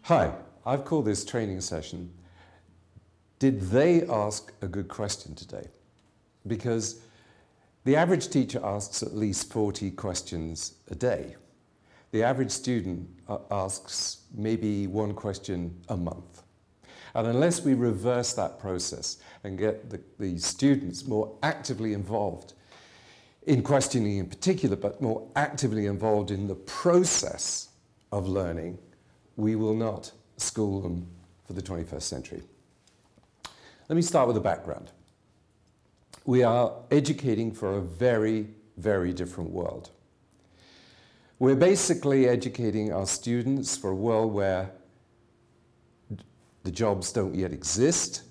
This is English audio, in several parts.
Hi, I've called this training session, Did they ask a good question today? Because the average teacher asks at least 40 questions a day. The average student asks maybe one question a month. And unless we reverse that process and get the students more actively involved in questioning in particular, but more actively involved in the process of learning, we will not school them for the 21st century. Let me start with the background. We are educating for a very, very different world. We're basically educating our students for a world where the jobs don't yet exist,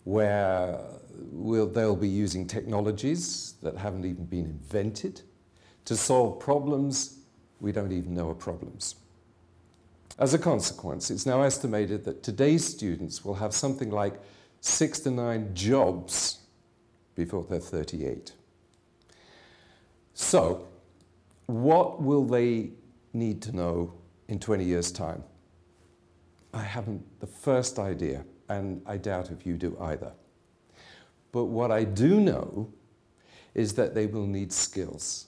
where they'll be using technologies that haven't even been invented to solve problems we don't even know are problems. As a consequence, it's now estimated that today's students will have something like 6 to 9 jobs before they're 38. So, what will they need to know in 20 years' time? I haven't the first idea, and I doubt if you do either. But what I do know is that they will need skills.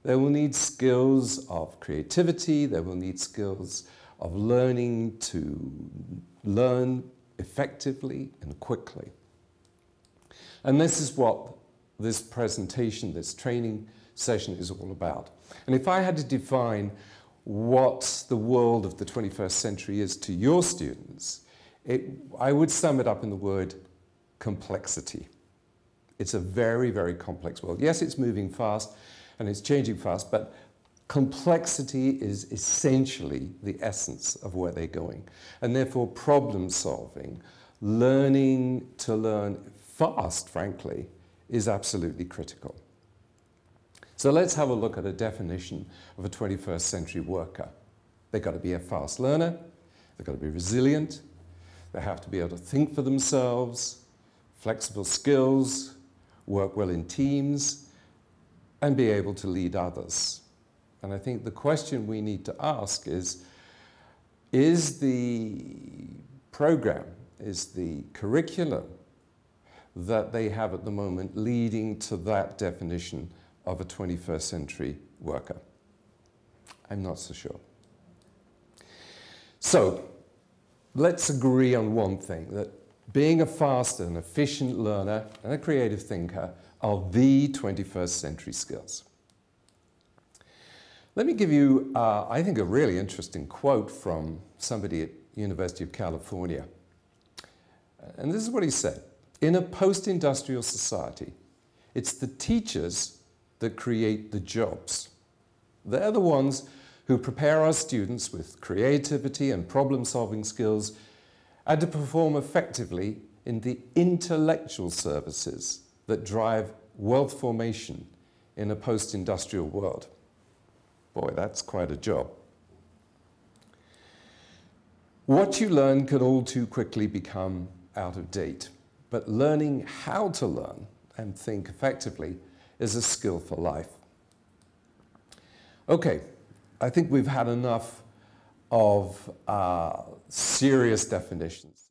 They will need skills of creativity, they will need skills of learning to learn effectively and quickly. And this is what this presentation, this training session is all about. And if I had to define what the world of the 21st century is to your students, I would sum it up in the word complexity. It's a very, very complex world. Yes, it's moving fast and it's changing fast, but complexity is essentially the essence of where they're going. And therefore, problem solving, learning to learn fast, frankly, is absolutely critical. So let's have a look at a definition of a 21st century worker. They've got to be a fast learner, they've got to be resilient, they have to be able to think for themselves, flexible skills, work well in teams, and be able to lead others. And I think the question we need to ask is the program, is the curriculum that they have at the moment leading to that definition of a 21st century worker? I'm not so sure. So let's agree on one thing, that being a fast and efficient learner and a creative thinker are the 21st century skills. Let me give you, I think, a really interesting quote from somebody at University of California. And this is what he said: "In a post-industrial society, it's the teachers that create the jobs. They're the ones who prepare our students with creativity and problem-solving skills and to perform effectively in the intellectual services that drive wealth formation in a post-industrial world." Boy, that's quite a job. What you learn can all too quickly become out of date, but learning how to learn and think effectively is a skill for life. Okay, I think we've had enough of serious definitions.